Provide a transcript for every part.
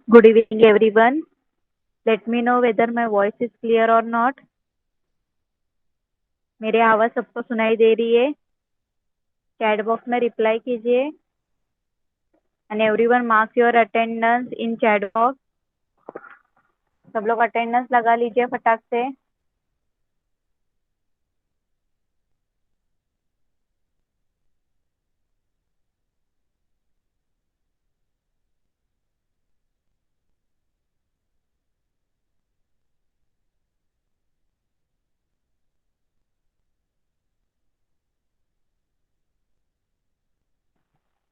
Good evening, everyone. Let me know whether my voice is clear or not. मेरी आवाज सबको सुनाई दे रही है? चैट बॉक्स में रिप्लाई कीजिए and everyone mark your attendance in chat box. सब लोग अटेंडेंस लगा लीजिए फटाक से.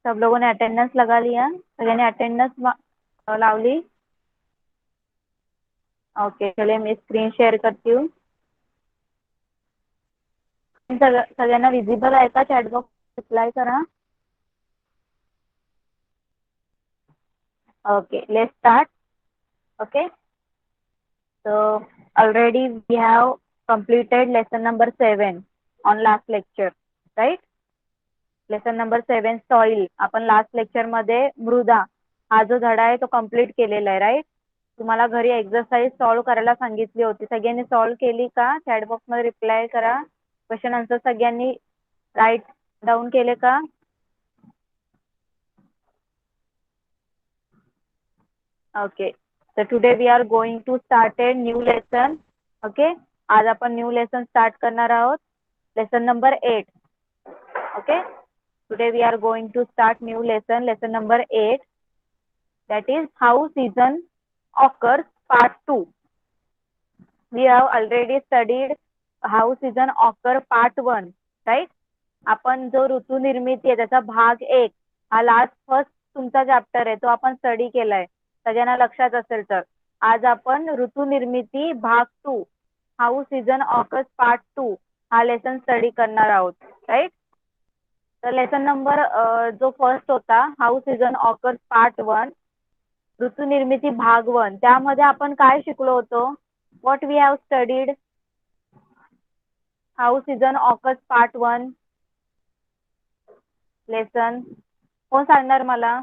सब लोगों ने अटेंडेंस लगा लिया? सगळ्यांनी अटेंडेंस लावली? ओके, चलिए मैं स्क्रीन शेअर करती हूँ. सगळ्यांना विजिबल आहे का? चॅट बॉक्स रिप्लाय करा. Okay, let's start. Okay, so already we have completed lesson number 7 on last lecture, right? Lesson number 7 soil आपण लास्ट लेक्चर मध्ये मृदा हा जो धडा आहे तो कंप्लीट केलेला आहे, राईट? तुम्हाला घरी एक्सरसाइज सॉल्व्ह करायला सांगितली होती. सगळ्यांनी सॉल्व्ह केली का? चॅट बॉक्स मध्ये रिप्लाय करा. क्वेश्चन आन्सर सगळ्यांनी राईट डाउन केले का? ओके, तर today we are going to start a new lesson. Okay, आज आपण न्यू लेसन स्टार्ट करणार आहोत. Lesson number 8. Okay, today we are going to start new lesson number 8, that is how season occurs part 2. We have already studied how season occur part 1, right? आपण जो ऋतू निर्मिती आहे त्याचा भाग 1 हा लास्ट फर्स्ट तुमचा चॅप्टर आहे, तो आपण स्टडी केलाय. सगळ्यांना लक्षात असेल तर आज आपण ऋतू निर्मिती भाग 2 हाऊ सीझन ऑकर्स पार्ट 2 हा लेसन स्टडी करणार आहोत, राईट? तर लेसन नंबर जो फर्स्ट होता हाऊ सीझन ऑकर्स पार्ट 1 ऋतू निर्मिती भाग 1, त्यामध्ये आपण काय शिकलो होतो? What we have studied? How season occurs part 1 lesson. कोण सांगणार मला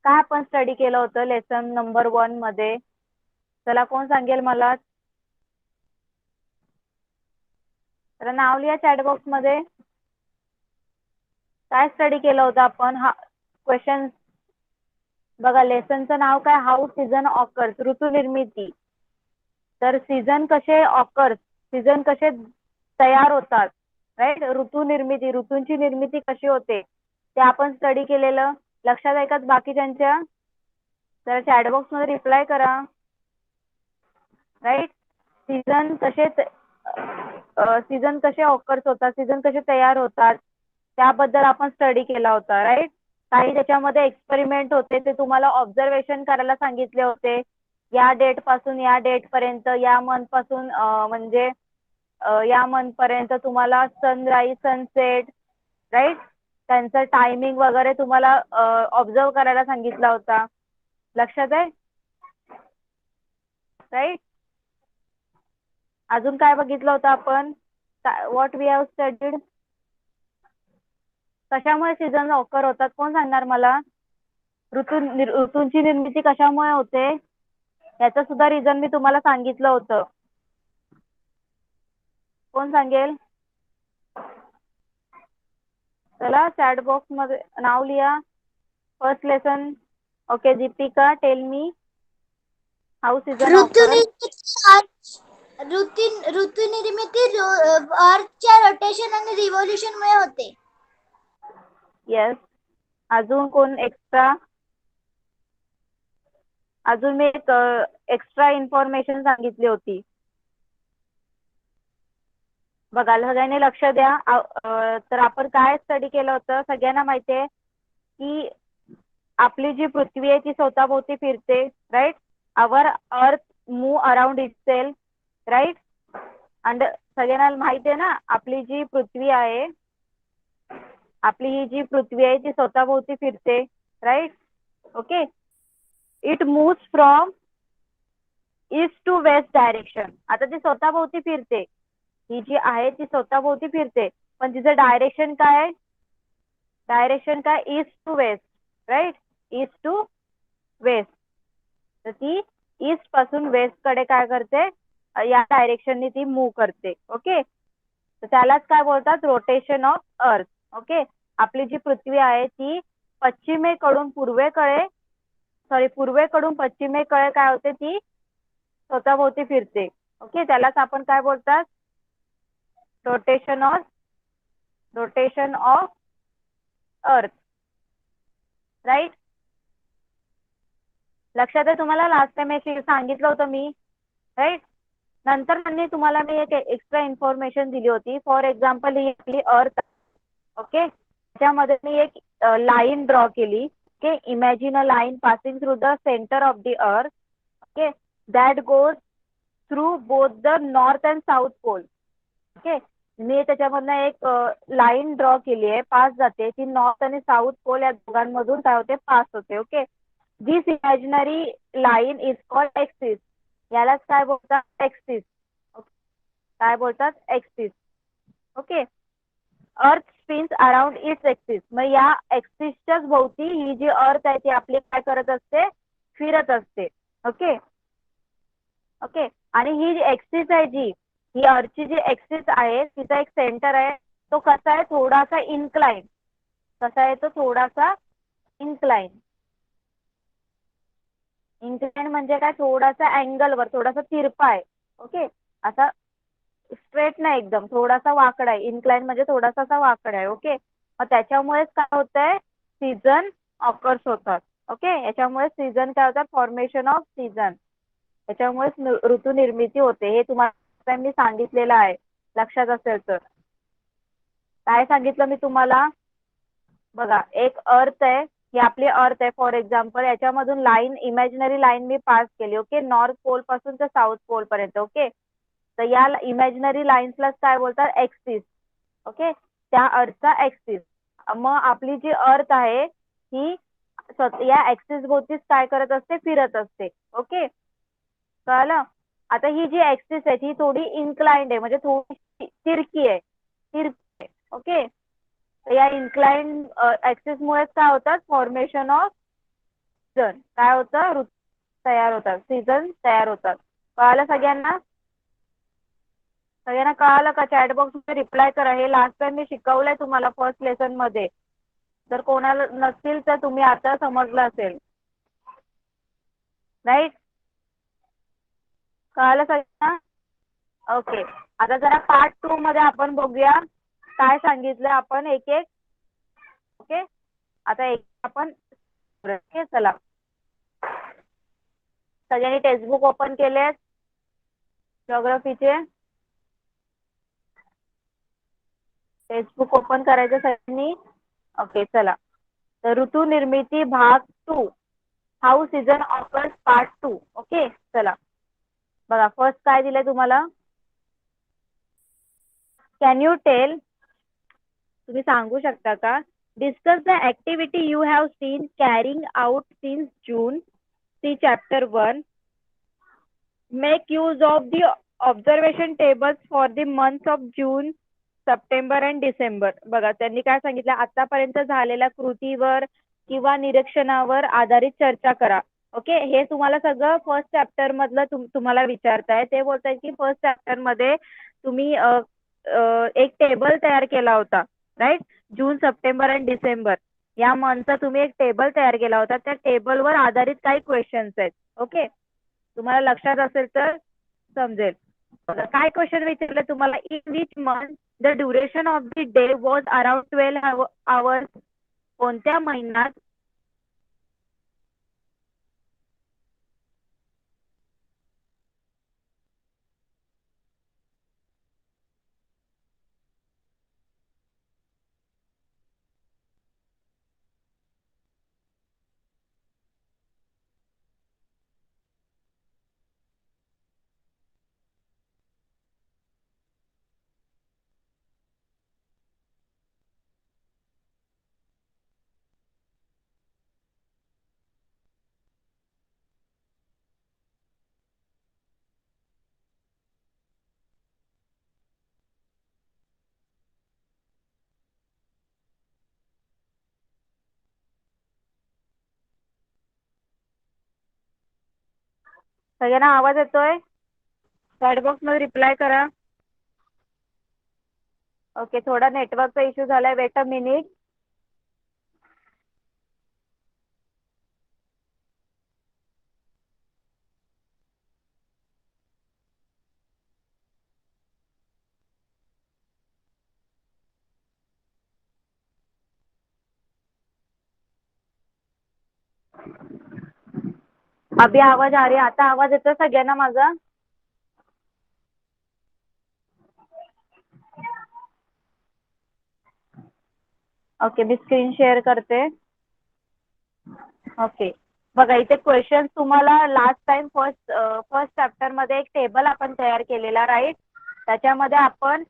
काय आपण स्टडी केलं होतं लेसन नंबर 1 मध्ये? चला, कोण सांगेल मला? तर नाव लिहा चॅट बॉक्स मध्ये. काय स्टडी केलं होतं आपण? हा क्वेश्चन बघा. लेसनचं नाव काय? हाऊ सीझन ऑकर्स, ऋतू निर्मिती. तर सीझन कसे ऑकर्स, सीझन कसे तयार होतात, राईट? ऋतू निर्मिती, ऋतूंची निर्मिती कशी होते ते आपण स्टडी केलेलं. लक्षात आहे का बाकीच्यांच्या? तर चॅट बॉक्स मध्ये रिप्लाय करा, राईट? सीझन कसे ऑकर्स होतात, सीझन कसे तयार होतात त्याबद्दल आपण स्टडी केला होता, राईट? काही त्याच्यामध्ये एक्सपेरिमेंट होते, ते तुम्हाला ऑब्झर्वेशन करायला सांगितले होते. या डेट पासून या डेट पर्यंत, या मंथ पासून म्हणजे या मंथ पर्यंत तुम्हाला सनराईज सनसेट, राईट, त्यांचं टायमिंग वगैरे तुम्हाला ऑब्झर्व करायला सांगितला होता. लक्षात आहे, राईट? अजून काय बघितलं होतं आपण? What we have studied? कशामुळे सीझन ऑकर होतात कोण सांगणार मला? ऋतूंची निर्मिती कशामुळे होते याचं सुद्धा रिझन मी तुम्हाला सांगितलं होतं. कोण सांगेल? चला चॅट बॉक्स मध्ये नाव लिहा. First lesson. Okay, Deepika tell me how season occur. ऋतू निर्मिती अर्थच्या रोटेशन आणि रिव्होल्यूशन मुळे होते. येस. अजून कोण एक्स्ट्रा? अजून मी एक एक्स्ट्रा इन्फॉर्मेशन सांगितली होती बघा. सगळ्यांनी लक्ष द्या. तर आपण काय स्टडी केलं होतं सगळ्यांना माहिती आहे की आपली जी पृथ्वी आहे ती स्वतःभोवती फिरते, right? Our earth move around itself, right? And सगळ्यांना माहिती आहे ना आपली जी पृथ्वी आहे, आपली ही जी पृथ्वी आहे ती स्वतःभोवती फिरते, right? Okay, it moves from east to west direction. आता ती स्वतःभोवती फिरते, ही जी आहे ती स्वतःभोवती फिरते, पण तिचं डायरेक्शन काय? डायरेक्शन काय? East to west, right? East to west. तर ती ईस्ट पासून वेस्ट कडे काय करते, या डायरेक्शननी ती मूव्ह करते. ओके, तर त्यालाच काय बोलतात, रोटेशन ऑफ अर्थ. ओके, आपली जी पृथ्वी आहे ती पश्चिमेकडून पूर्वेकडे, पूर्वेकडून पश्चिमेकडे काय होते, ती स्वतःभोवती फिरते. ओके, त्यालाच आपण काय बोलतात, रोटेशन ऑफ अर्थ. राईट, लक्षात आहे तुम्हाला, लास्ट टाइम हे सांगितलं होतं मी. राईट, नंतर त्यांनी तुम्हाला मी एक एक्स्ट्रा इन्फॉर्मेशन दिली होती. फॉर एक्झाम्पल ही आपली अर्थ. ओके, त्याच्यामध्ये मी एक लाईन ड्रॉ केली. Okay, imagine a line passing through the centre of the earth. Okay, that goes through both the north and south pole. Okay, मी त्याच्यामधनं एक लाईन ड्रॉ केली आहे, पास जाते ती नॉर्थ आणि साऊथ पोल या दोघांमधून काय होते, पास होते. Okay, this imaginary line is called axis. यालाच काय बोलतात, एक्सिस. काय बोलतात, एक्सिस. ओके, अर्थ स्पिन्स अराउंड इट्स एक्सिस. मग या एक्सिसच्याच भोवती ही जी अर्थ आहे ती आपली काय करत असते, फिरत असते. ओके, ओके, आणि ही जी एक्सिस आहे, ही अर्थची जी एक्सिस आहे तिचा एक सेंटर आहे, तो कसा आहे, थोडासा इन्क्लाइन. कसा आहे तो, थोडासा इन्क्लाइन. इन्क्लाइन म्हणजे काय, थोडासा अँगलवर, थोडासा तिरपा आहे. ओके, असा स्ट्रेट नाही, एकदम थोडासा वाकडा आहे. इन्क्लाइन म्हणजे थोडासा असा वाकडा आहे. ओके, मग त्याच्यामुळेच काय होतंय, सीझन ऑकर्स होतात. ओके, याच्यामुळे सीझन काय होतात, फॉर्मेशन ऑफ सीझन. त्याच्यामुळेच ऋतू निर्मिती होते. हे तुम्हाला मी सांगितलेलं आहे, लक्षात असेल तर. काय सांगितलं मी तुम्हाला, बघा, एक अर्थ आहे, ही आपली अर्थ आहे. फॉर एक्झाम्पल याच्यामधून लाईन, इमॅजिनरी लाईन मी पास केली. ओके, नॉर्थ पोल पासून तर साऊथ पोल पर्यंत. ओके, तर या इमॅजिनरी लाईन्सलाच काय बोलतात, एक्सिस. ओके, त्या अर्थचा एक्सिस. मग आपली जी अर्थ आहे ही या एक्सिस भोवतीच काय करत असते, फिरत असते. ओके, कळलं. आता ही जी एक्सिस आहे ती थोडी इन्क्लाइंड आहे, म्हणजे थोडी तिरकी आहे, तिरकी आहे. ओके, या इन्क्लाइंड एक्सिस मुळेच काय होतात, फॉर्मेशन ऑफ सीझन. काय होतं, ऋतू तयार होतात, सीझन तयार होतात. कळालं सगळ्यांना, सगळ्यांना कळालं का, चॅट बॉक्स मध्ये रिप्लाय करा. हे लास्ट टाइम मी शिकवलंय तुम्हाला फर्स्ट लेसन मध्ये. जर कोणाला नसतील तर तुम्ही आता समजलं असेल. राईट, कळालं सगळ्यांना. ओके, आता जरा पार्ट 2 मध्ये आपण बघूया काय सांगितलं आपण एक एक. ओके, आता एक आपण, चला सगळ्यांनी टेक्स्टबुक ओपन केले, जिओग्राफीचे टेक्स्टबुक ओपन करायचं सगळ्यांनी. ओके, चला, तर ऋतू निर्मिती भाग 2, how season offers part 2. Okay, चला बघा, फर्स्ट काय दिलंय तुम्हाला, कॅन यू टेल, तुम्ही सांगू शकता का, discuss the activity you have seen carrying out since June. See chapter 1. Make use of the observation tables for the months of June, September and December. बघा, त्यांनी काय सांगितलं, आतापर्यंत झालेल्या कृतीवर किंवा निरीक्षणावर आधारित चर्चा करा. ओके, हे तुम्हाला सगळं फर्स्ट चॅप्टर मधलं तुम्हाला विचारताय. ते बोलताय की फर्स्ट चॅप्टर मध्ये तुम्ही एक टेबल तयार केला होता. Right, June, September and December या मंथचा तुम्ही एक टेबल तयार केला होता. त्या टेबलवर आधारित काही क्वेश्चन्स आहेत. ओके, तुम्हाला लक्षात असेल तर समजेल. काय क्वेश्चन विचारलं तुम्हाला, in which month the duration of the day was around 12 hours. कोणत्या महिन्यात सगळ्यांना आवाज येतोय? चॅट बॉक्स मध्ये रिप्लाय करा. ओके, थोडा नेटवर्कचा इश्यू झालाय, वेट अ मिनिट. अभि आवाज आ रही है? आता आवाज येतोय सगळ्यांना माझा? ओके, मी स्क्रीन शेअर करते. ओके, बघा इथे क्वेश्चन तुम्हाला लास्ट टाइम फर्स्ट चॅप्टर मध्ये एक टेबल आपण तयार केलेला, राईट? त्याच्यामध्ये आपण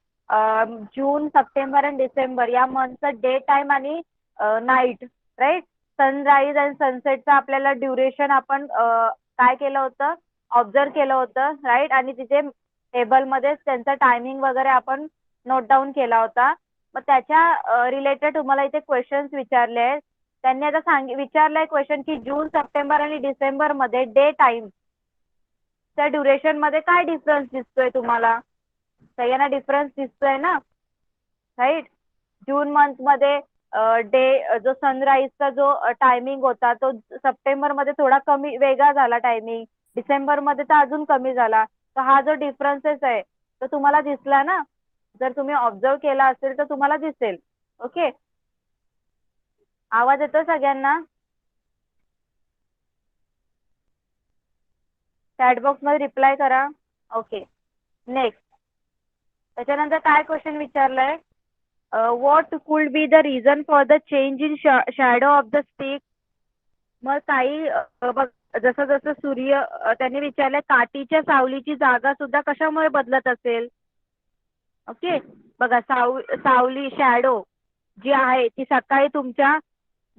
जून, सप्टेंबर आणि डिसेंबर या मंथचं डे टाइम आणि नाईट, राईट, सनराईज आणि सनसेटचं आपल्याला ड्युरेशन आपण काय केलं होतं, ऑब्झर्व केलं होतं, राईट? आणि तिथे टेबलमध्ये त्यांचा टायमिंग वगैरे आपण नोट डाऊन केला होता. मग त्याच्या रिलेटेड तुम्हाला इथे क्वेश्चन्स विचारले आहेत. त्यांनी आता विचारलंय क्वेश्चन की जून, सप्टेंबर आणि डिसेंबर मध्ये डे टाइम त्या ड्युरेशन मध्ये काय डिफरन्स दिसतोय तुम्हाला? सगळ्यांना डिफरन्स दिसतोय ना, राईट? जून मंथ मध्ये डे जो सनराईजचा जो टायमिंग होता तो सप्टेंबर मध्ये थोडा कमी वेगळा झाला टायमिंग, डिसेंबर मध्ये तर अजून कमी झाला. तर हा जो डिफरन्सेस आहे तो तुम्हाला दिसला ना? जर तुम्ही ऑब्झर्व केला असेल तर तुम्हाला दिसेल. ओके, आवाज येतो सगळ्यांना? चॅट बॉक्स मध्ये रिप्लाय करा. Okay, next. त्याच्यानंतर काय क्वेश्चन विचारलंय? What could be the reason for the change in shadow of the stick? मग काही जसं जसं सूर्य त्यांनी विचारलंय काठीच्या सावलीची जागा सुद्धा कशामुळे बदलत असेल? ओके, बघा सावली शॅडो जी आहे ती सकाळी तुमच्या,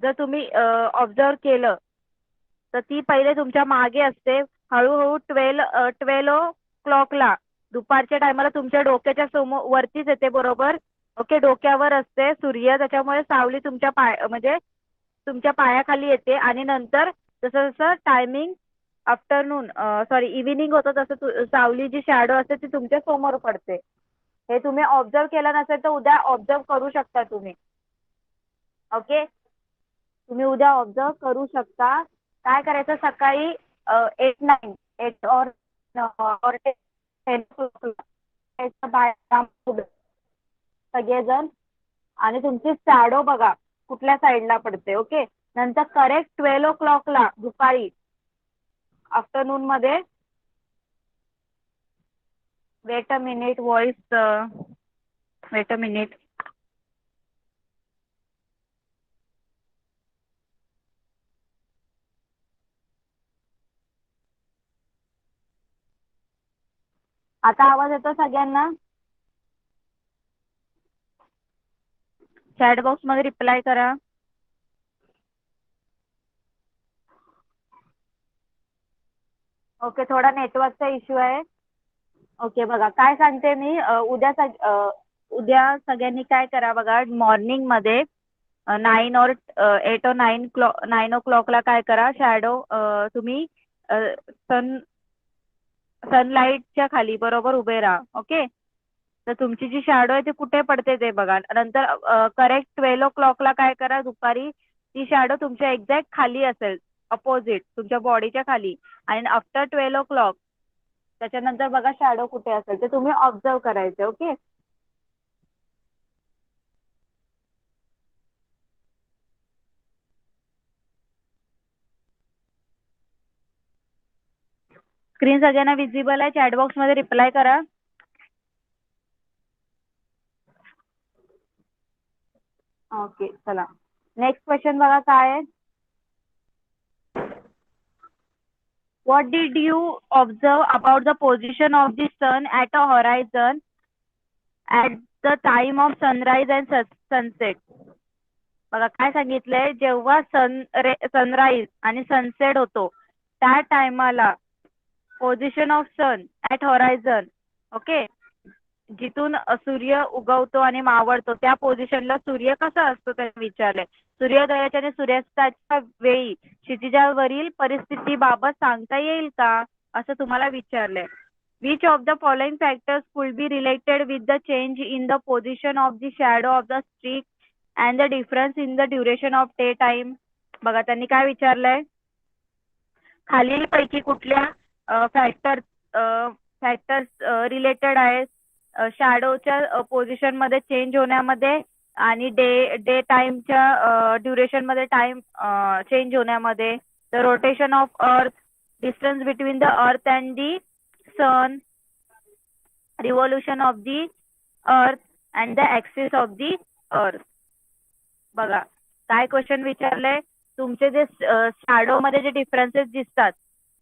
जर तुम्ही ऑब्झर्व केलं तर ती पहिले तुमच्या मागे असते, हळूहळू 12 ओ क्लॉकला दुपारच्या टायमाला तुमच्या डोक्याच्या समोर वरतीच येते, बरोबर? ओके, डोक्यावर असते सूर्य, त्याच्यामुळे सावली तुमच्या म्हणजे तुमच्या पायाखाली येते. आणि नंतर जसं जसं टायमिंग आफ्टरनून इव्हिनिंग होतं तसं सावली जी शॅडो असते ती तुमच्या समोर पडते. हे तुम्ही ऑब्झर्व केलं नसेल तर उद्या ऑब्झर्व करू शकता तुम्ही. ओके, तुम्ही उद्या ऑब्झर्व करू शकता. काय करायचं, सकाळी 8 और 10 सगळेजण, आणि तुमची शॅडो बघा कुठल्या साईडला पडते. ओके, नंतर करेक्ट 12 ओ क्लॉकला दुपारी आफ्टरनून मध्ये, weight a minute, weight a minute. आता आवाज येतो सगळ्यांना? चॅट बॉक्स मध्ये रिप्लाय करा. ओके, थोडा नेटवर्कचा इश्यू आहे. ओके, बघा काय सांगते मी, उद्या सगळ्यांनी काय करा बघा, मॉर्निंग मध्ये 9 ओ क्लॉकला काय करा, शॅडो तुम्ही सनलाईटच्या खाली बरोबर उभे राहा. ओके, तर तुमची जी शॅडो आहे ती कुठे पडते ते बघा. नंतर करेक्ट 12 ओ क्लॉकला काय करा, दुपारी ती शॅडो तुमच्या एक्झॅक्ट खाली असेल, अपोजिट तुमच्या बॉडीच्या खाली. आणि आफ्टर 12 ओ क्लॉक त्याच्यानंतर बघा शॅडो कुठे असेल ते तुम्ही ऑब्झर्व करायचे. ओके, स्क्रीन सगळ्यांना विजिबल आहे? चॅट बॉक्स मध्ये रिप्लाय करा. ओके, चला नेक्स्ट क्वेश्चन बघा काय आहे. What did you observe about the position of the sun at a horizon at the time of sunrise and sunset? बघा काय सांगितलंय, जेव्हा सनराईज आणि सनसेट होतो त्या टायमाला position of sun at horizon, okay, जिथून सूर्य उगवतो आणि मावळतो त्या पोझिशनला सूर्य कसा असतो त्याने विचारलंय. सूर्योदयाच्या आणि सूर्यास्ताच्या वेळी क्षितिजावरील परिस्थितीबाबत सांगता येईल का? असं तुम्हाला विचारलंय. Which of the following factors could be related with the change in the position of the shadow of the streak and the difference in the duration of day time. बघा त्यांनी काय विचारलंय, खालील पैकी कुठल्या फॅक्टर्स रिलेटेड आहेत शॅडोच्या position मध्ये change होण्यामध्ये आणि डे टाइमच्या ड्युरेशन मध्ये टाइम चेंज होण्यामध्ये. The rotation of earth, distance between the earth and the sun, revolution of the earth and the axis of the earth. बघा काय क्वेश्चन विचारलंय, तुमचे जे शॅडो मध्ये जे डिफरन्सेस दिसतात,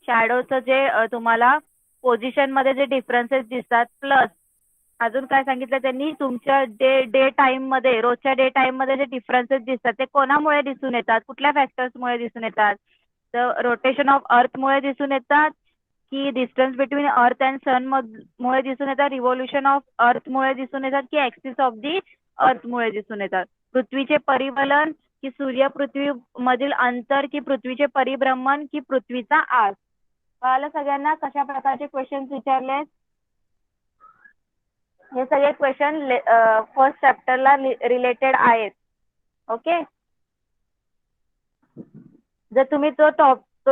शॅडोचं जे तुम्हाला पोझिशन मध्ये जे डिफरन्सेस दिसतात, प्लस अजून काय सांगितलं त्यांनी, तुमच्या डे टाइम मध्ये, रोजच्या डे टाइम मध्ये जे डिफरन्सेस दिसतात ते कोणामुळे दिसून येतात, कुठल्या फॅक्टर्समुळे दिसून येतात. तर रोटेशन ऑफ अर्थ मुळे दिसून येतात, की डिस्टन्स बिटवीन अर्थ अँड सन मुळे दिसून येतात, रिव्होल्यूशन ऑफ अर्थ मुळे दिसून येतात, की ऍक्सिस ऑफ दी अर्थ मुळे दिसून येतात. पृथ्वीचे परिवलन, की सूर्य पृथ्वी मधील अंतर, की पृथ्वीचे परिभ्रमण, की पृथ्वीचा आस. कळालं सगळ्यांना कशा प्रकारचे क्वेश्चन विचारले. हे सगळे क्वेश्चन फर्स्ट चॅप्टरला रिलेटेड आहेत. ओके, जर तुम्ही तो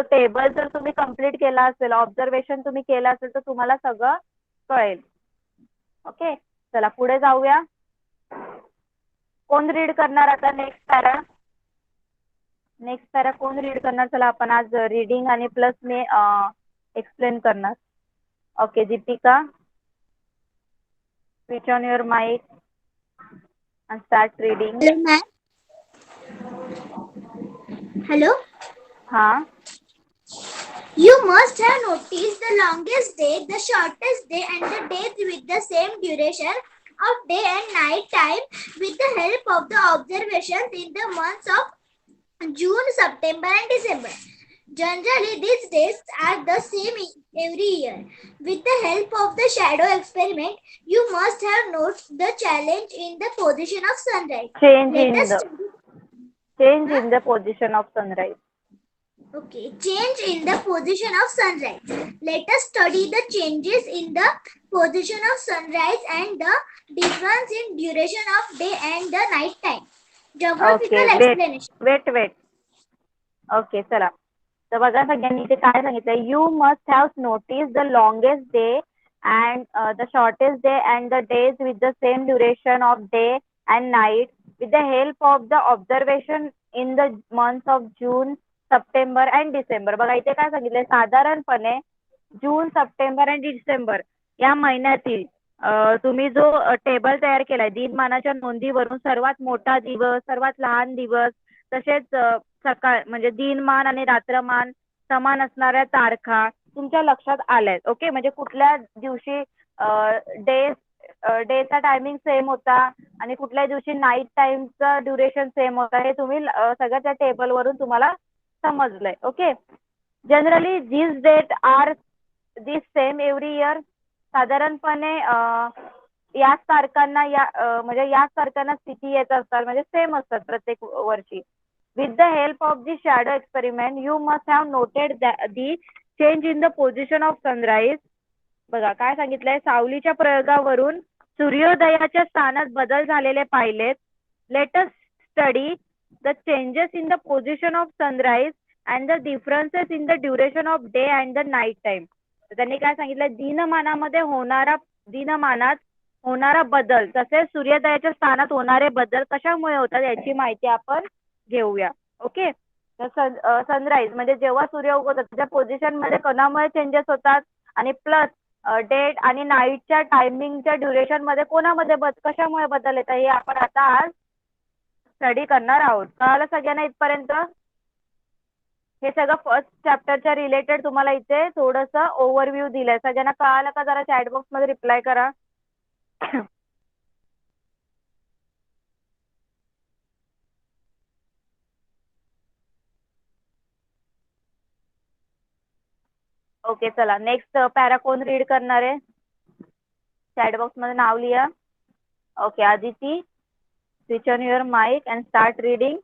टेबल जर तुम्ही कंप्लीट केला असेल, ऑब्झर्वेशन तुम्ही केलं असेल, तर तुम्हाला सगळं कळेल. ओके, चला पुढे जाऊया. कोण रीड करणार आता नेक्स्ट पॅरा कोण रीड करणार. चला आपण आज रीडिंग आणि प्लस मी एक्सप्लेन करणार. Okay Deepika, switch on your mic and start reading. Hello, ma'am. Hello. हाँ. You must have noticed the longest day, the shortest day, and the days with the same duration of day and night time with the help of the observations in the months of June, September, and December. Generally, these days are the same every year. With the help of the shadow experiment, you must have noted the challenge in the position of sunrise. Change in the position of sunrise. Okay, change in the position of sunrise. Let us study the changes in the position of sunrise and the difference in duration of day and the night time. Geographical explanation. Wait. Okay, चला. तर बघा सगळ्यांनी इथे काय सांगितलंय, you must have notice the longest day and the shortest day and the days with the same duration of day and night with the help of the observation in the month of June, September and December. बघा इथे काय सांगितलंय, साधारणपणे जून, September आणि डिसेंबर या महिन्यातील तुम्ही जो टेबल तयार केलाय दिनमानाच्या नोंदीवरून सर्वात मोठा दिवस, सर्वात लहान दिवस, तसेच सकाळ म्हणजे दिनमान आणि रात्रमान समान असणाऱ्या तारखा तुमच्या लक्षात आल्यात. ओके, म्हणजे कुठल्या दिवशी डेचा टायमिंग सेम होता आणि कुठल्या दिवशी नाईट टाइमचा ड्युरेशन सेम होता, हे तुम्ही सगळ्या त्या टेबल वरून तुम्हाला समजलंय. ओके, जनरली दिस डेट आर दिस सेम एव्हरी इयर. साधारणपणे याच तारखांना म्हणजे याच तारखांना स्थिती येत असतात, म्हणजे सेम असतात प्रत्येक वर्षी. With the help of the shadow experiment, you must have noted the change in the position of sunrise. बघा काय सांगितलंय, सावलीच्या प्रयोगावरून सूर्योदयाच्या स्थानात बदल झालेले पाहिलेत. Let us study the changes in the position of sunrise and the differences in the duration of day and the night time. तर त्यांनी काय सांगितलंय, दिनमानात होणारा बदल तसेच सूर्योदयाच्या स्थानात होणारे बदल कशामुळे होतात याची माहिती आपण घेऊया. ओके, तर सनराईज म्हणजे जेव्हा सूर्य उगवतो त्याच्या पोझिशन मध्ये कोणामुळे चेंजेस होतात आणि प्लस डेट आणि नाईटच्या टायमिंगच्या ड्युरेशन मध्ये कोणामध्ये कशामुळे बदल येतात हे आपण आता आज स्टडी करणार आहोत. कळालं सगळ्यांना इथपर्यंत. हे सगळं फर्स्ट चॅप्टरच्या रिलेटेड तुम्हाला इथे थोडंसं ओव्हरव्ह्यू दिलंय. सगळ्यांना कळालं का? जरा चॅट बॉक्स मध्ये रिप्लाय करा. ओके, चला नेक्स्ट पॅरा कोण रीड करणार आहे? चॅट बॉक्स मध्ये नाव लिहा. Okay, Aditi, switch on your mic and start reading.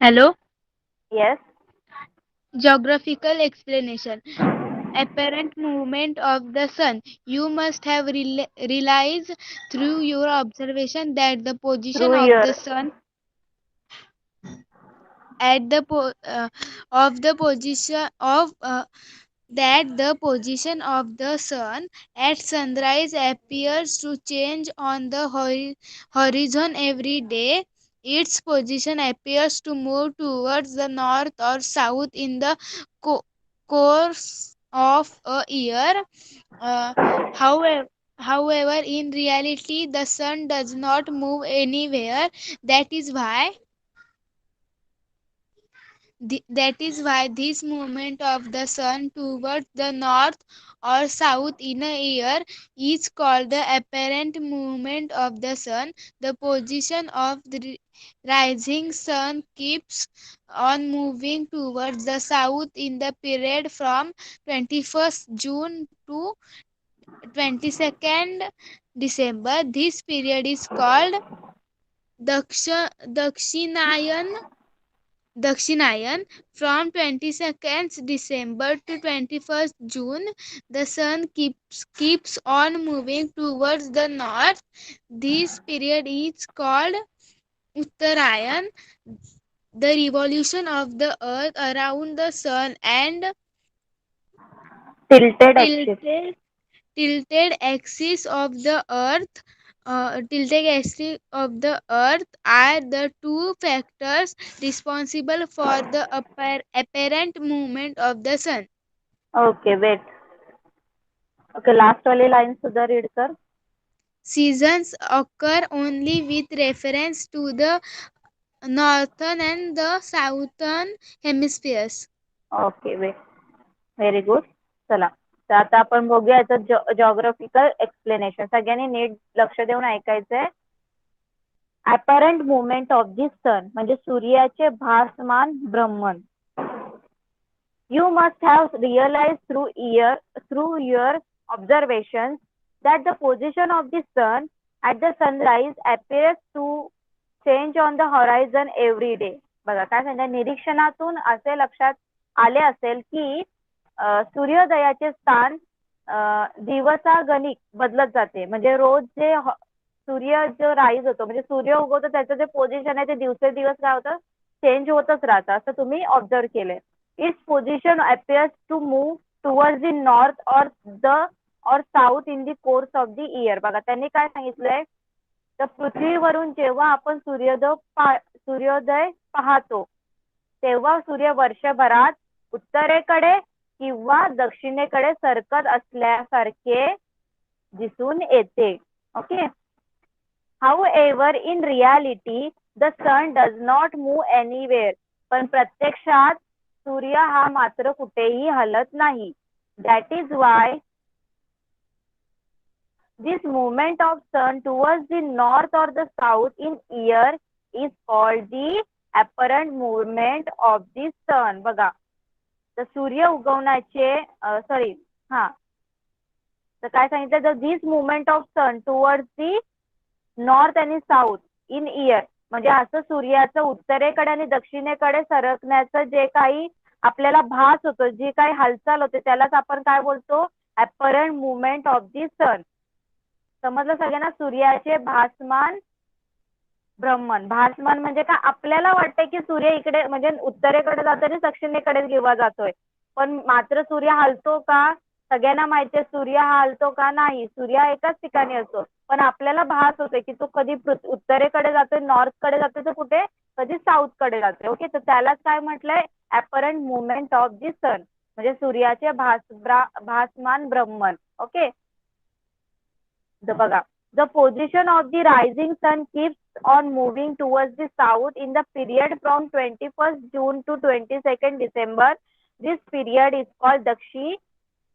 Hello. Yes. Geographical explanation. Apparent movement of the sun. You must have realized through your observation that the position through of your the sun at the of the position of that the position of the sun at sunrise appears to change on the horizon every day. Its position appears to move towards the north or south in the co- course of a year. Uh, however, in reality, the sun does not move anywhere. That is why that is why this movement of the sun towards the north or south in a year is called the apparent movement of the sun. The position of the rising sun keeps on moving towards the south in the period from 21st June to 22nd December. This period is called Dakshinayan. From 22nd December to 21st June, the sun keeps on moving towards the north. This period is called Uttarayan, the revolution of the earth around the sun, and tilted axis. tilted tilted axis of the earth. Tilted axis of the earth are the two factors responsible for the apparent movement of the sun. Okay, wait. Okay, last वाली line सुद्धा read कर. Seasons occur only with reference to the northern and the southern hemispheres. Okay, wait. Very good. चला. तर आता आपण बघूया याचं geographical explanation. सगळ्यांनी नीट लक्ष देऊन ऐकायचंय. अपॅरंट मुवमेंट ऑफ दी सन म्हणजे सूर्याचे भासमान भ्रमण. You must have realized through your observations that the position of the sun at the sunrise appears to change on the horizon every day. बघा काय सांगतात, निरीक्षणातून असे लक्षात आले असेल की सूर्योदयाचे स्थान दिवसागणिक बदलत जाते. म्हणजे रोज जे सूर्य जो राईज होतो म्हणजे सूर्य उगवतो त्याचं जे पोझिशन आहे ते दिवसेदिवस काय होतं, चेंज होतच राहतं. असं तुम्ही ऑब्झर्व केलंय. Its position appears to move towards the north or south in the course of the year. बघा त्यांनी काय सांगितलंय, तर पृथ्वीवरून जेव्हा आपण सूर्योदय पाहतो तेव्हा सूर्य वर्षभरात उत्तरेकडे किंवा दक्षिणेकडे सरकत असल्यासारखे दिसून येते. Okay. However, in reality, the sun does not move anywhere. पण प्रत्यक्षात सूर्य हा मात्र कुठेही हलत नाही. That is why this movement of sun towards the north or the south in year is called the apparent movement of the sun. बघा, तर सूर्य उगवण्याचे सॉरी हा तर काय सांगितलं, तर this movement of sun towards the north आणि south in year म्हणजे असं सूर्याचं उत्तरेकडे आणि दक्षिणेकडे सरकण्याचं जे काही आपल्याला भास होतो, जी काही हालचाल होते त्यालाच आपण काय बोलतो, अपरंट मुवमेंट ऑफ दी सन. समजलं सगळ्यांना. सूर्याचे भासमान भ्रमण. भासमान म्हणजे काय, आपल्याला वाटतंय की सूर्य इकडे म्हणजे उत्तरेकडे जातोय आणि दक्षिणेकडे किंवा जातोय, पण मात्र सूर्य हलतो का, सगळ्यांना माहितीये सूर्य हा हलतो का, नाही. सूर्य एकाच ठिकाणी असतो, पण आपल्याला भास होते की तो कधी उत्तरेकडे जातोय, नॉर्थ कडे जातोय, तर कुठे कधी साऊथ कडे जातोय. ओके, तर त्यालाच काय म्हटलंय, अपरंट मुवमेंट ऑफ दी सन म्हणजे सूर्याचे भासमान भ्रमण. ओके. बघा, the position of the rising sun keeps on moving towards the south in the period from 21st June to 22nd December. This period is called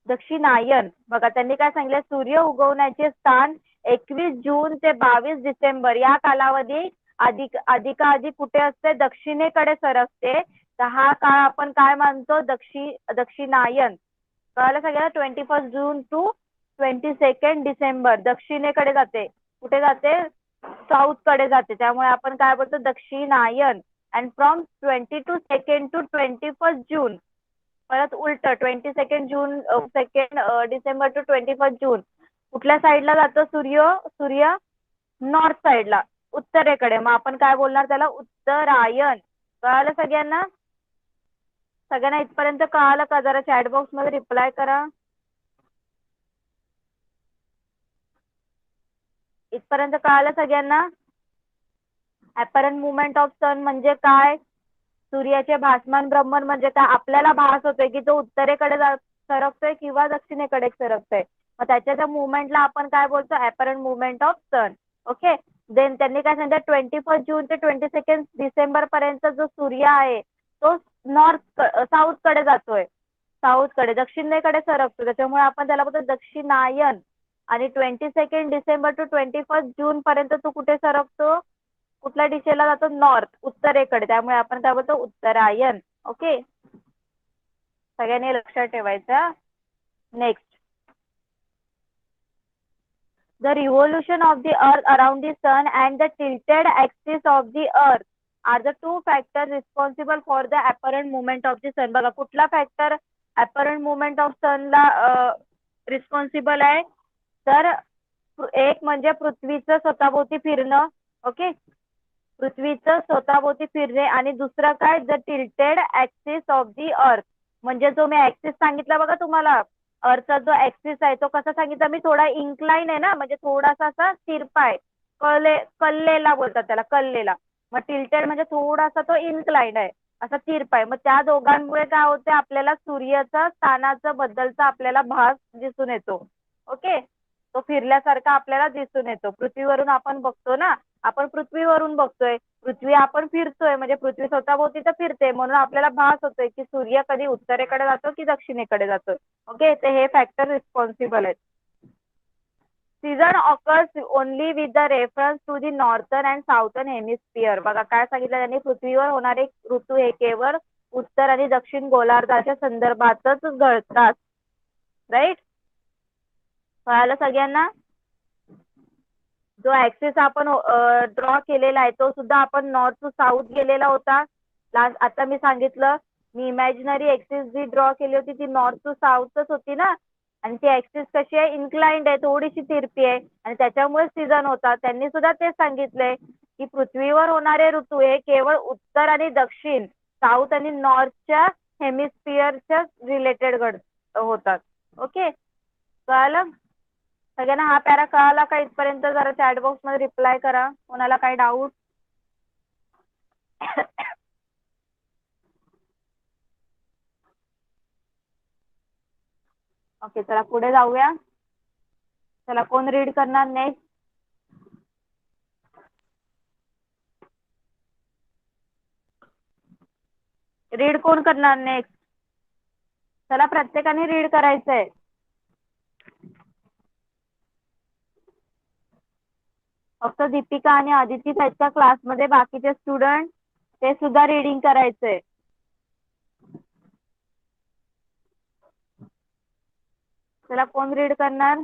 दक्षिणायन. बघा त्यांनी काय सांगितलं, सूर्य उगवण्याचे स्थान 21 जून ते 22 डिसेंबर या कालावधी अधिकाधिक कुठे असते, दक्षिणेकडे सरकते. तर हा काळ आपण काय मानतो, दक्षिणायन. कळलं सगळ्यांना. 21st June to 22nd December दक्षिणेकडे जाते. कुठे जाते, साऊथ कडे जाते. त्यामुळे आपण काय बोलतो, दक्षिणायन. And from 22nd to 21st जून परत उलट 22 जून 2 डिसेंबर टू 21 जून कुठल्या साईडला जातो सूर्य नॉर्थ साईडला उत्तरेकडे. मग आपण काय बोलणार त्याला उत्तरायण. कळालं सगळ्यांना? सगळ्यांना इथपर्यंत कळालं का? जरा चॅट बॉक्स मध्ये रिप्लाय करा. इथपर्यंत कळालं सगळ्यांना? अपरंट मुवमेंट ऑफ सन म्हणजे काय? सूर्याचे भासमान भ्रमण म्हणजे काय? आपल्याला भास होतोय की तो उत्तरेकडे सरकतोय किंवा दक्षिणेकडे सरकतोय. मग त्याच्या त्या मुवमेंटला आपण काय बोलतो? Apparent movement of sun. Okay. Then त्यांनी काय सांगितलं 21 जून ते 22 डिसेंबर पर्यंत जो सूर्य आहे तो साऊथ कडे जातोय. साऊथ कडे दक्षिणेकडे सरकतो. त्याच्यामुळे आपण त्याला बोलतो दक्षिणायन. आणि 22 डिसेंबर टू 21 जून पर्यंत तो कुठे सरकतो? कुठल्या दिशेला जातो? नॉर्थ उत्तरेकडे. त्यामुळे आपण काय बोलतो? उत्तरायण. ओके. सगळ्यांनी लक्षात ठेवायचं. Next, the revolution of the earth around the sun and the tilted axis of the earth are the two factors responsible for the apparent movement of the sun. बघा कुठला factor apparent movement of sun ला responsible आहे? तर एक म्हणजे पृथ्वीचं स्वतःभोवती फिरणं. ओके. पृथ्वीचं स्वतःभोवती फिरणे. आणि दुसरं काय? The tilted axis of the अर्थ. म्हणजे जो मी ऍक्सिस सांगितला बघा तुम्हाला, अर्थचा जो ऍक्सिस आहे तो कसा सांगितला मी? थोडा इन्क्लाइन आहे ना, म्हणजे थोडासा असा तिरपा आहे. कल्लेला बोलतात त्याला, कल्लेला. मग टिल्टेड म्हणजे थोडासा तो इन्क्लाइंड आहे, असा तिरपा आहे. मग त्या दोघांमुळे काय होते? आपल्याला सूर्याचा स्थानाचा बद्दलचा आपल्याला भास दिसून येतो. ओके. तो फिरल्यासारखा आपल्याला दिसून येतो. पृथ्वीवरून आपण बघतो ना, आपण पृथ्वीवरून बघतोय, पृथ्वी आपण फिरतोय म्हणजे पृथ्वी स्वतःभोवती तर फिरते, म्हणून आपल्याला भास होतोय की सूर्य कधी उत्तरेकडे जातो की दक्षिणेकडे जातो. ओके. ते हे फॅक्टर रिस्पॉन्सिबल आहेत. Season occurs only with the reference to the northern and southern hemisphere. बघा काय सांगितलं त्यांनी? पृथ्वीवर होणारे ऋतू हे केवळ उत्तर आणि दक्षिण गोलार्धाच्या संदर्भातच घडतात. राईट. कळालं सगळ्यांना? जो ऍक्सिस आपण ड्रॉ केलेला आहे तो सुद्धा आपण नॉर्थ टू साऊथ गेलेला होता. आता मी सांगितलं, मी इमॅजिनरी ऍक्सिस जी ड्रॉ केली होती ती नॉर्थ टू साऊथच होती ना. आणि ती ऍक्सिस कशी आहे? इन्क्लाइंड आहे, थोडीशी तिरपी आहे. आणि त्याच्यामुळे सीझन होता. त्यांनी सुद्धा तेच सांगितलंय की पृथ्वीवर होणारे ऋतू हे केवळ उत्तर आणि दक्षिण, साऊथ आणि नॉर्थच्या हेमिस्फिअरच्या रिलेटेड होतात. ओके. कळालं सगळ्यांना? हा पॅरा कळाला का इथपर्यंत? जरा चॅट बॉक्स मध्ये रिप्लाय करा. कोणाला काही डाऊट? ओके. चला पुढे जाऊया. चला कोण रीड करणार नेक्स्ट? रीड कोण करणार नेक्स्ट? चला प्रत्येकाने रीड करायचंय. फक्त दीपिका आणि आदिती त्याच्या क्लासमध्ये बाकीचे स्टुडंट ते सुद्धा रीडिंग करायचंय. चला कोण रीड करणार?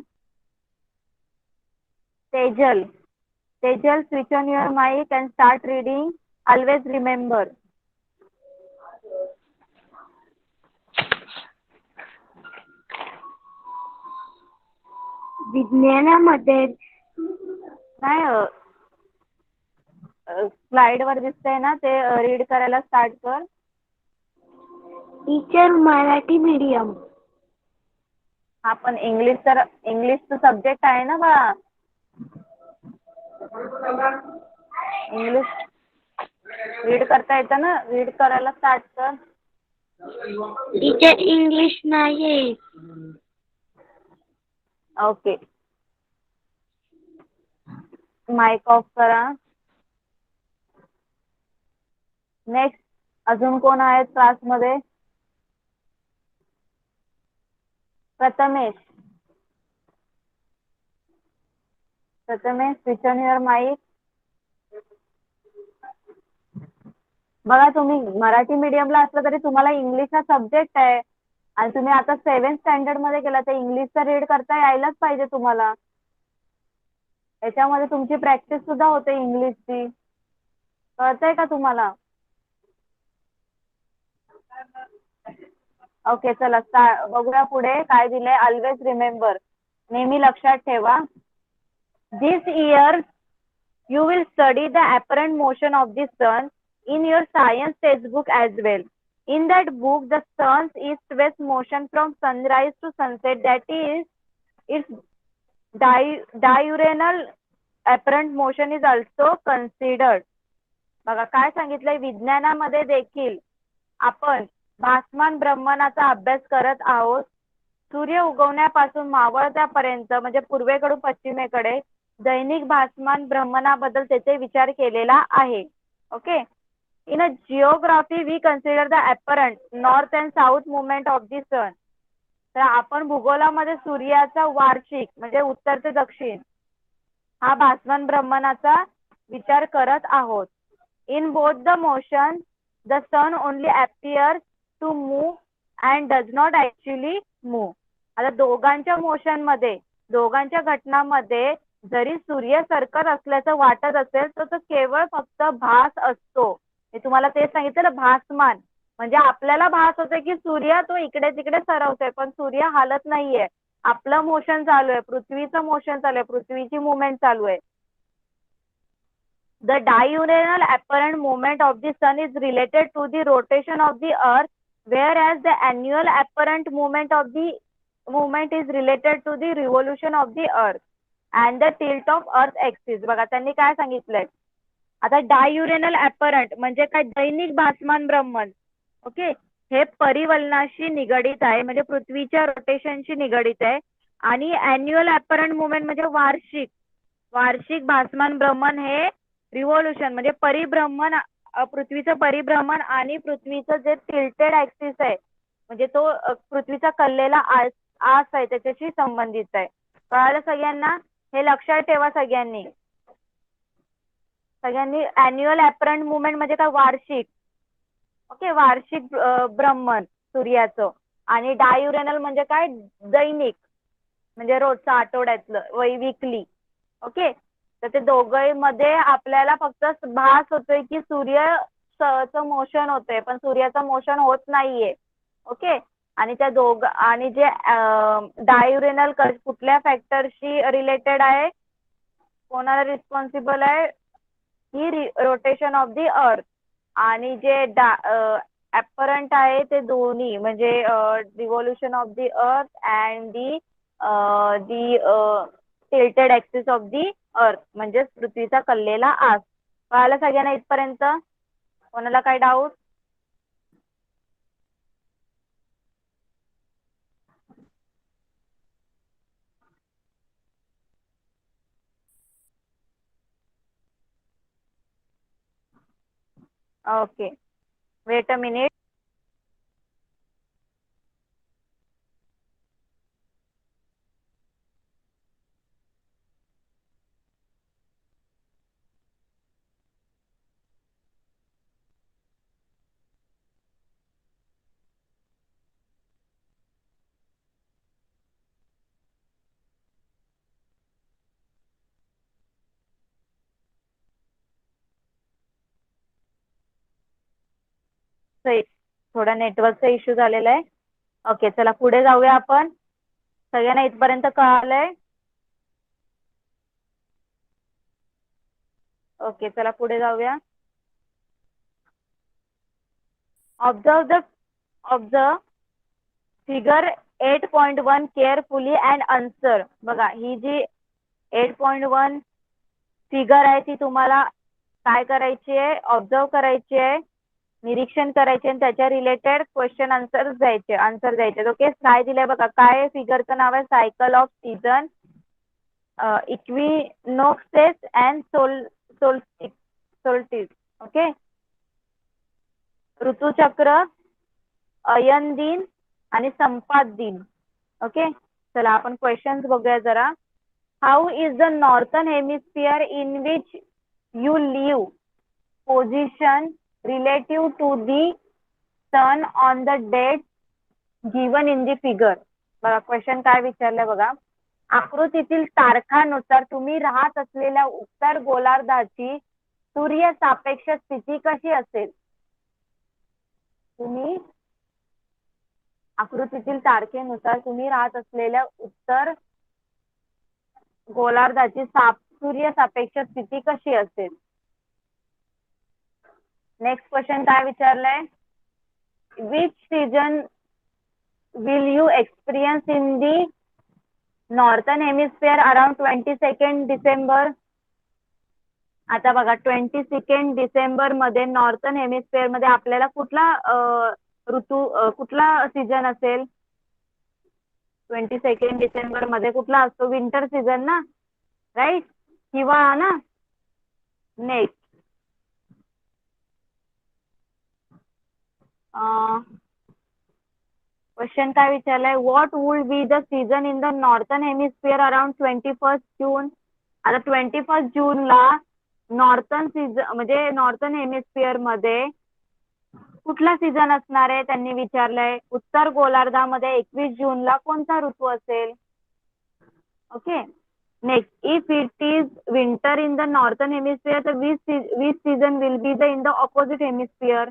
Tejal. Tejal, switch on your mic and start reading. Always remember. विज्ञानामध्ये नाही स्लाइड वर दिसतंय ना ते रीड करायला स्टार्ट कर. Teacher Marathi medium. हा पण इंग्लिशचं सब्जेक्ट आहे ना बा. इंग्लिश रीड करता येतं ना, रीड करायला स्टार्ट कर. टीचर इंग्लिश नाही. ओके. माइक ऑफ करा. नेक्स्ट अजून कोण आहेत क्लासमध्ये? Prathamesh. Prathamesh, switch on your mic. बघा तुम्ही मराठी मीडियमला असलं तरी तुम्हाला इंग्लिश हा सब्जेक्ट आहे आणि तुम्ही आता 7th स्टँडर्ड मध्ये गेला तर इंग्लिशचा रीड करता यायलाच पाहिजे तुम्हाला. याच्यामध्ये तुमची प्रॅक्टिस सुद्धा होते इंग्लिशची. कळतंय का तुम्हाला? ओके चला बघूया पुढे काय दिलंय. ऑलवेज रिमेंबर, नेहमी लक्षात ठेवा. दिस year you will study the apparent motion of the sun in your science textbook as well. In that book, the sun's east-west motion from sunrise to sunset, that is its diurnal apparent motion is also considered. बघा काय सांगितलंय, विज्ञानामध्ये देखील आपण भासमान ब्रह्मांडाचा अभ्यास करत आहोत. सूर्य उगवण्यापासून मावळत्यापर्यंत म्हणजे पूर्वेकडून पश्चिमेकडे दैनिक भासमान ब्रह्मांडाबद्दल त्याचे विचार केलेला आहे. Okay. In a geography we consider the apparent north and south movement of the sun. तर आपण भूगोलामध्ये सूर्याचा वार्षिक म्हणजे उत्तर ते दक्षिण हा भासमान ब्रह्मांडाचा विचार करत आहोत. In both the motion the sun only appears to move and does not actually move. आता दोघांच्या मोशन मध्ये, दोघांच्या घटनांमध्ये जरी सूर्य सरकत असल्याचं वाटत असेल तर तो केवळ फक्त भास असतो. मी तुम्हाला ते सांगितलं, भासमान म्हणजे आपल्याला भास होते की सूर्य तो इकडे तिकडे सरवतोय, पण सूर्य हालत नाहीये. आपलं मोशन चालू आहे, पृथ्वीचं मोशन चालू आहे, पृथ्वीची मुवमेंट चालू आहे. The diurnal apparent movement of the sun is related to the rotation of the earth, whereas the annual apparent movement is related to the revolution of the earth and the tilt of earth axis. बघा त्यांनी काय सांगितलंय. आता डायुरेनल apparent म्हणजे काय, दैनिक भासमान ब्रह्मन. Okay. हे परिवलनाशी निगडित आहे, म्हणजे पृथ्वीच्या रोटेशनशी निगडित आहे. आणि अॅन्युअल अपरंट मुवमेंट म्हणजे वार्षिक भासमान ब्रह्मन हे रिव्होल्युशन म्हणजे परिभ्रमण, पृथ्वीचं परिभ्रमण आणि पृथ्वीचं जे टिल्टेड ऍक्सिस आहे म्हणजे तो पृथ्वीचा कललेला आस आहे त्याच्याशी संबंधित आहे. कळालं सगळ्यांना? हे लक्षात ठेवा सगळ्यांनी. अॅन्युअल अपरंट मुवमेंट म्हणजे काय, वार्षिक. ओके, वार्षिक भ्रमण सूर्याचं. आणि डायुरेनल म्हणजे काय, दैनिक म्हणजे रोजचं, आठवड्यातलं, वीकली. ओके. तर ते दोघांमध्ये आपल्याला फक्त भास होतोय की सूर्याचं मोशन होतंय, पण सूर्याचं मोशन होत नाहीये. ओके. आणि त्या आणि जे डायुरेनल कुठल्या फॅक्टरशी रिलेटेड आहे, कोणाला रिस्पॉन्सिबल आहे, ही रोटेशन ऑफ द अर्थ. आणि जे अपरंट आहे ते दोन्ही म्हणजे revolution of the earth and the tilted axis of the अर्थ म्हणजे पृथ्वीचा कललेला आस. कळालं सगळ्यांना इथपर्यंत? कोणाला काय doubt? Okay, weight a minute. थोडा नेटवर्कचा इश्यू झालेला आहे. ओके, चला पुढे जाऊया आपण. सगळ्यांना इथपर्यंत कळालंय? ओके, चला पुढे जाऊया. Observe figure 8.1 carefully and answer. बघा ही जी 8.1 फिगर आहे ती तुम्हाला काय करायची आहे, ऑब्झर्व करायची आहे, निरीक्षण करायचे आणि त्याच्या रिलेटेड क्वेश्चन आन्सर द्यायचे. ओके. काय दिलंय बघा, काय फिगरचं नाव आहे, cycle of season, equinoxes and solstice. Okay. ऋतुचक्र, अयन दिन आणि संपात दिन. ओके. चला आपण क्वेश्चन्स बघूया जरा. How is the northern hemisphere in which you live position relative to the sun on the date given in the figure. बघा क्वेश्चन काय विचारलंय बघा. आकृतीतील तारखानुसार तुम्ही राहत असलेल्या उत्तर गोलार्धाची सूर्य सापेक्ष स्थिती कशी असेल? तुम्ही आकृतीतील तारखेनुसार तुम्ही राहत असलेल्या उत्तर गोलार्धाची सूर्य सापेक्ष स्थिती कशी असेल? नेक्स्ट क्वेश्चन काय विचारलंय? Which season will you experience in the northern hemisphere around 22 December? आता बघा 22 डिसेंबर मध्ये नॉर्थन हेमिस्फिअर मध्ये आपल्याला कुठला कुठला सीझन असेल? 22 डिसेंबर मध्ये कुठला असतो? विंटर सीझन ना, राईट? हिवाळा ना. नेक्स्ट क्वेश्चन काय विचारलाय? What would be the season in the northern hemisphere around 21 June? आता 21 जूनला नॉर्थन सीझन म्हणजे नॉर्थन हेमिस्फिअर मध्ये कुठला सीझन असणार आहे त्यांनी विचारलंय. उत्तर गोलार्धामध्ये 21 जूनला कोणता ऋतू असेल? Okay. Next, if it is winter in the northern hemisphere तर which season will be the in the opposite hemisphere?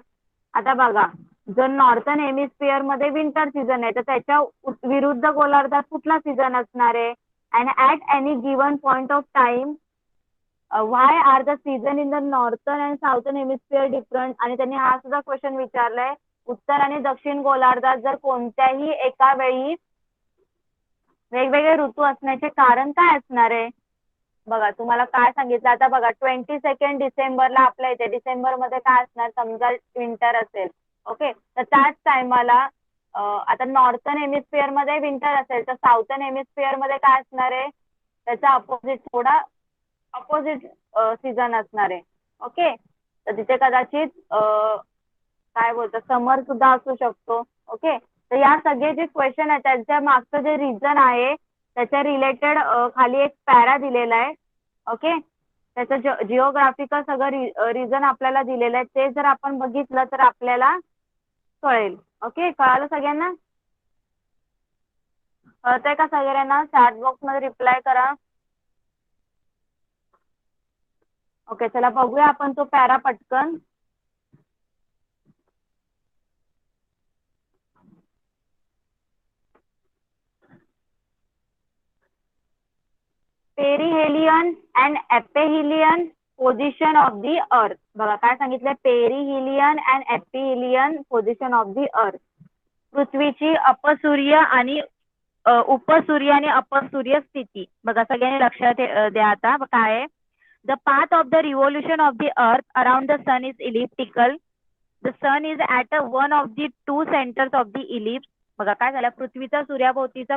आता बघा, जर नॉर्थन हेमिस्फिअर मध्ये विंटर सीझन आहे तर त्याच्या विरुद्ध गोलार्धात कुठला सीझन असणार आहे? And at any given point of time why are the season in the northern and southern hemisphere different? आणि त्यांनी हा सुद्धा क्वेश्चन विचारलाय, उत्तर आणि दक्षिण गोलार्धात जर कोणत्याही एका वेळी वेगवेगळे ऋतू असण्याचे कारण काय असणार आहे? बघा तुम्हाला काय सांगितलं. आता बघा 22 डिसेंबरला आपल्या इथे डिसेंबर मध्ये काय असणार? समजा विंटर असेल, ओके, तर त्याच टायमाला आता नॉर्थन हेमिस्फिअर मध्ये विंटर असेल तर साऊथन हेमिस्फिअर मध्ये काय असणार आहे? त्याचा अपोजिट, थोडा अपोजिट सीझन असणार आहे. ओके, तर तिथे कदाचित काय बोलतात समर सुद्धा असू शकतो. ओके, तर या सगळे जे क्वेश्चन आहेत त्यांच्या मागचं जे रिझन आहे त्याच्या रिलेटेड खाली एक पॅरा दिलेला आहे. ओके, त्याचं जिओग्राफिकल सगळं रिझन आपल्याला दिलेलं आहे. ते जर आपण बघितलं तर आपल्याला कळेल. ओके, कळालं सगळ्यांना? कळतंय का सगळ्यांना? चॅट बॉक्स मध्ये रिप्लाय करा. ओके, चला बघूया आपण तो पॅरा पटकन. Perihelion and aphelion position of the earth. बघा काय सांगितलंय, perihelion and aphelion position of the earth. पृथ्वीची अपसूर्य आणि उपसूर्य आणि अपसूर्य स्थिती. बघा सगळ्यांनी लक्षात द्या. आता काय आहे? The path of the revolution of the earth around the sun is elliptical. The sun is at one of the two centres of the ellipse. बघा काय झालं, पृथ्वीचा सूर्याभोवतीचा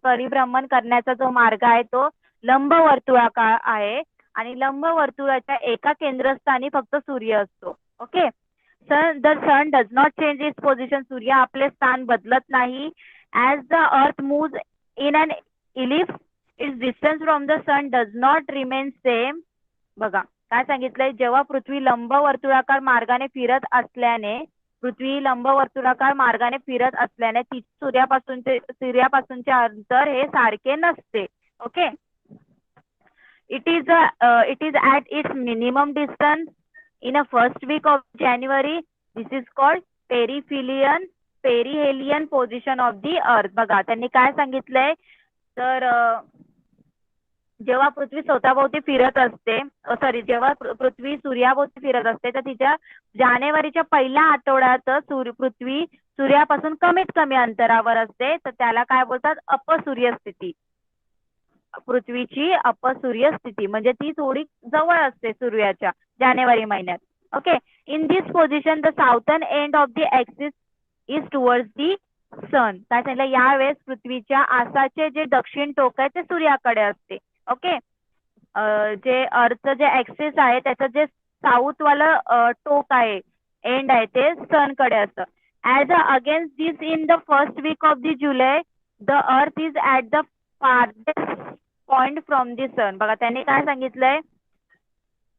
परिभ्रमण करण्याचा जो मार्ग आहे तो लंबवर्तुळाकार आहे आणि लंबवर्तुळाच्या एका केंद्रस्थानी फक्त सूर्य असतो. Okay, the sun does not change its position. सूर्य आपले स्थान बदलत नाही. As the earth moves in an ellipse its distance from the sun does not remain same. बघा काय सांगितलंय, जेव्हा पृथ्वी लंबवर्तुळाकार मार्गाने फिरत असल्याने ती सूर्यापासूनचे अंतर हे सारखे नसते. Okay, it is at its minimum distance in a first week of January. This is called perihelion position of the earth. बघा त्यांनी काय सांगितलंय, तर जेव्हा पृथ्वी स्वतःभोवती फिरत असते, जेव्हा पृथ्वी सूर्याभोवती फिरत असते तर तिच्या जानेवारीच्या पहिल्या आठवड्यात पृथ्वी सूर्यापासून कमीत कमी अंतरावर असते, तर त्याला काय बोलतात? अपसूर्य स्थिती. पृथ्वीची अपसूर्य स्थिती म्हणजे ती थोडी जवळ असते सूर्याच्या जानेवारी महिन्यात. Okay, in this position the southern end of the axis is towards the sun. काय सांगितलं, यावेळेस पृथ्वीच्या आसाचे जे दक्षिण टोक आहे ते सूर्याकडे असते. ओके, जे अर्थचं जे ऍक्सिस आहे त्याचं जे साऊथ वालं टोक आहे, एंड आहे, ते सन कडे असतं. As against this in the first week of the July the earth is at the farthest point from the sun. बघा त्यांनी काय सांगितलंय,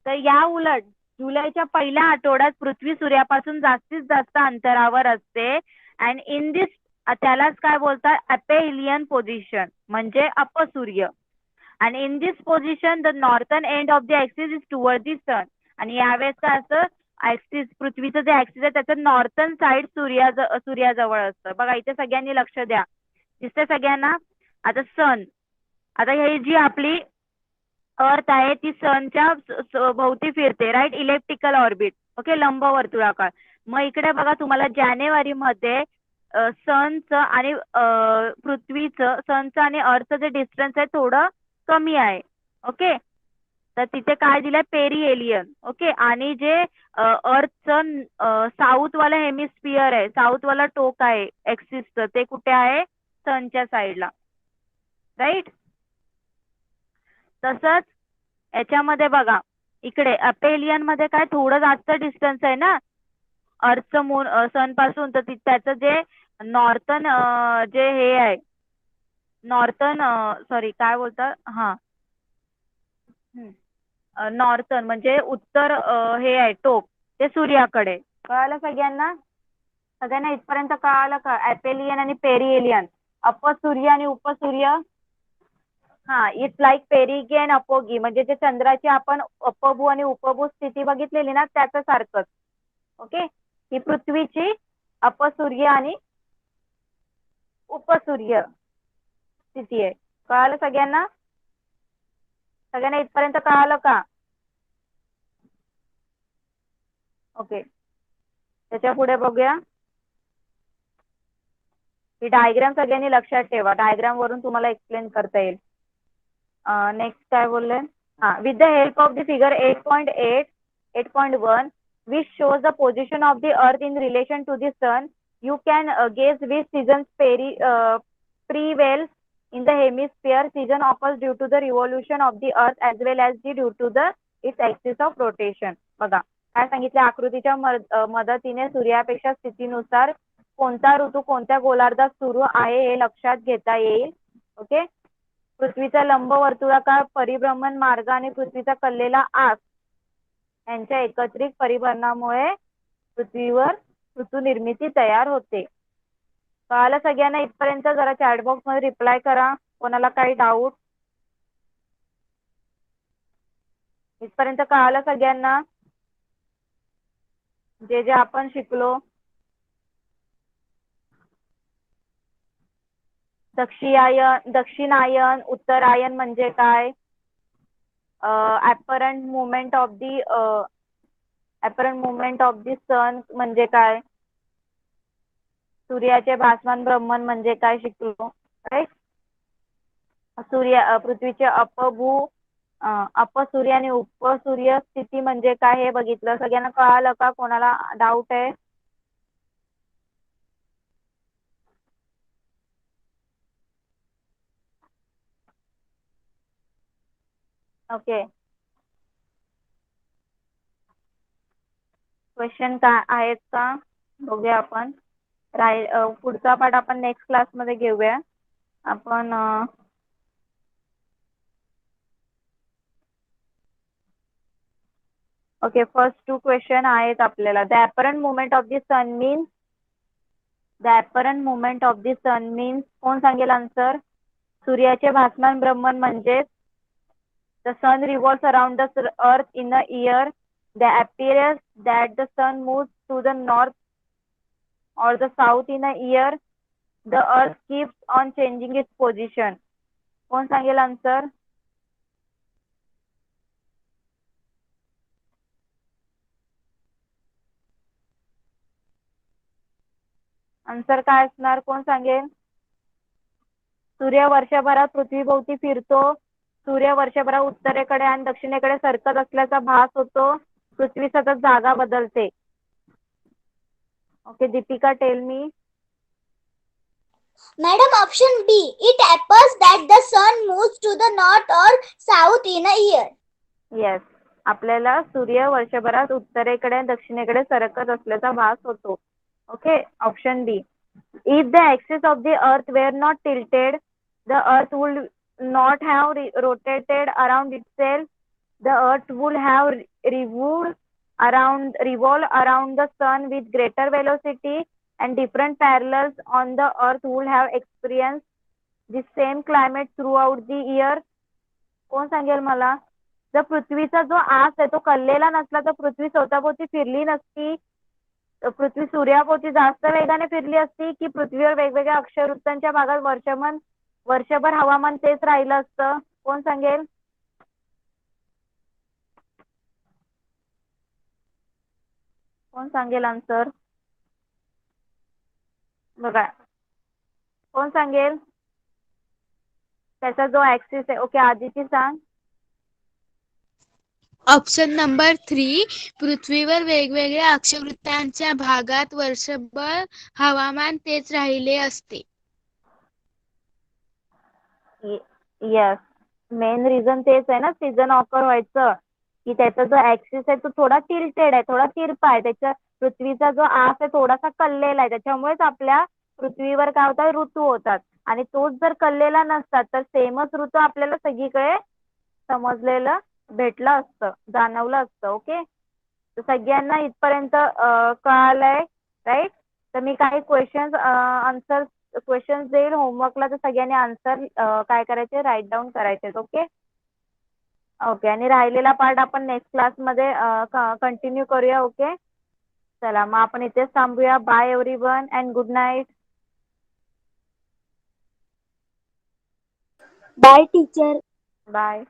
तर या उलट जुलैच्या पहिल्या आठवड्यात पृथ्वी सूर्यापासून जास्तीत जास्त अंतरावर असते. अँड इन दिस त्यालाच काय बोलतात? एपेहिलियन पोझिशन म्हणजे अपसूर्य. आणि in this position the northern end of the axis is toward the sun. आणि यावेळेस काय असतं, ऍक्सिस, पृथ्वीचं जे ऍक्सिस आहे त्याचं नॉर्थन साइड सूर्याजवळ असतं. बघा इथे सगळ्यांनी लक्ष द्या. दिसतंय सगळ्यांना? आता सन, आता ही जी आपली अर्थ आहे ती सनच्या भोवती फिरते, राईट, इलेक्ट्रिकल ऑर्बिट. ओके, लंबवर्तुळाकार. मग इकडे बघा तुम्हाला जानेवारी मध्ये सनचं आणि पृथ्वीचं, सनचं आणि अर्थचं जे डिस्टन्स आहे थोडं कमी आहे. ओके, तर तिथे काय दिलंय, पेरिएलियन. ओके, आणि जे अर्थचं साऊथ वाला हेमिस्फियर आहे, साऊथ वाला टोक आहे ऍक्सिसचं, ते कुठे आहे, सनच्या साईडला, राईट. तसंच याच्यामध्ये बघा इकडे अपेलियन मध्ये काय थोडं जास्त डिस्टन्स आहे ना अर्थचं मून सन पासून, तर त्याचं जे नॉर्थन जे हे आहे, नॉर्थन, सॉरी काय बोलतात, हा, नॉर्थन म्हणजे उत्तर हे आहे टोक, ते सूर्याकडे. कळालं सगळ्यांना? सगळ्यांना इथपर्यंत कळालं का? अपेलियन आणि पेरिएलियन, अपसूर्य आणि उपसूर्य. हा, इट्स लाईक पेरिगी अँड अपोगी, म्हणजे जे चंद्राची आपण अपभू आणि उपभू स्थिती बघितलेली ना त्याचं सारखंच. ओके, ही पृथ्वीची अपसूर्य आणि उपसूर्य स्थिती आहे. कळालं सगळ्यांना? सगळ्यांना इथपर्यंत कळालं का? ओके, त्याच्या पुढे बघूया. ही डायग्राम सगळ्यांनी लक्षात ठेवा, डायग्राम वरून तुम्हाला एक्सप्लेन करता येईल. नेक्स्ट काय बोलले, हा, with the help of the figure 8.8 8.1 which shows the position of the earth in relation to the sun, you can guess which seasons prevails in the hemisphere. Season occurs due to the revolution of the earth as well as due to the its axis of rotation. बघा काय सांगितलं, आकृतीच्या मदतीने सूर्यापेक्षा स्थितीनुसार कोणता ऋतू कोणत्या गोलार्धात सुरू आहे हे लक्षात घेता येईल. ओके, पृथ्वीचा लंबवर्तुळाकार परिभ्रमण मार्ग आणि पृथ्वीचा कललेला आस यांच्या एकत्रित परिभ्रमणामुळे पृथ्वीवर ऋतू निर्मिती तयार होते. कळालं सगळ्यांना इथपर्यंत? जरा चॅट बॉक्स मध्ये रिप्लाय करा कोणाला काही डाऊट. इथपर्यंत कळालं सगळ्यांना जे जे आपण शिकलो? दक्षिणायन, उत्तरायण म्हणजे काय? ऍपरंट मुवमेंट ऑफ दी सन म्हणजे काय? सूर्याचे भासमान ब्रह्मन म्हणजे काय शिकलो, राईट. पृथ्वीचे अपसूर्य आणि उपसूर्य स्थिती म्हणजे काय हे बघितलं. सगळ्यांना कळालं का? कोणाला डाऊट आहे? ओके, क्वेश्चन काय आहेत का बघूया आपण. पुढचा पाठ आपण नेक्स्ट क्लास मध्ये घेऊया. आपण ओके, फर्स्ट 2 क्वेश्चन आहेत आपल्याला. The apparent movement of the sun means, the apparent movement of the sun means, कोण सांगेल आन्सर? सूर्याचे भासमान ब्रह्मन म्हणजे the sun revolves around the earth in a year. The appearance that the sun moves to the north or the south in a year. The earth keeps on changing its position. कोण सांगेल answer? Answer काय असणार? कोण सांगेल? सूर्य वर्षभरात पृथ्वीभोवती फिरतो. सूर्य वर्षभरात उत्तरेकडे आणि दक्षिणेकडे सरकत असल्याचा भास होतो. पृथ्वी सतत जागा बदलते. Okay, Deepika, tell me. Madam, option B. It appears that the sun moves to the north or south in a year. Yes, आपल्याला सूर्य वर्षभरात उत्तरेकडे आणि दक्षिणेकडे सरकत असल्याचा भास होतो. Okay, option B. If the axis of the earth were not tilted, the earth would not have rotated around itself. The earth would have revolved around the sun with greater velocity, and different parallels on the earth would have experienced the same climate throughout the year. कोण सांगेल मला? जर पृथ्वीचा जो आस आहे तो कललेला नसला तर पृथ्वी स्वतःभोवती फिरली नसती. पृथ्वी सूर्याभोवती जास्त वेगाने फिरली असती की पृथ्वीवर वेगवेगळ्या अक्षवृत्तांच्या भागात वर्षभर हवामान तेच राहिलं असतं. कोण सांगेल? कोण सांगेल आन्सर? बघा, कोण सांगेल? त्याचा जो ऍक्सिस आहे. ओके, आदिती सांग. ऑप्शन नंबर 3, पृथ्वीवर वेगवेगळ्या अक्षवृत्तांच्या भागात वर्षभर हवामान तेच राहिले असते. येस, मेन रिझन तेच आहे ना सीझन ऑकर व्हायचं, की त्याचा जो ऍक्सिस आहे तो थोडा टिल्टेड आहे, थोडा तिरपा आहे. त्याच्या पृथ्वीचा जो आस आहे थोडासा कललेला आहे. त्याच्यामुळेच आपल्या पृथ्वीवर काय होतात, ऋतू होतात. आणि तोच जर कललेला नसतात तर सेमच ऋतू आपल्याला सगळीकडे समजलेलं भेटलं असतं, जाणवलं असतं. ओके, तर सगळ्यांना इथपर्यंत कळालंय, राईट? तर मी काही क्वेश्चन्स देईल होमवर्कला, तर सगळ्यांनी आन्सर काय करायचे, राईट डाऊन करायचे. ओके ओके, आणि राहिलेला पार्ट आपण नेक्स्ट क्लासमध्ये कंटिन्यू करूया. ओके, चला मग आपण इथेच थांबूया. Bye everyone and good night. Bye teacher. Bye.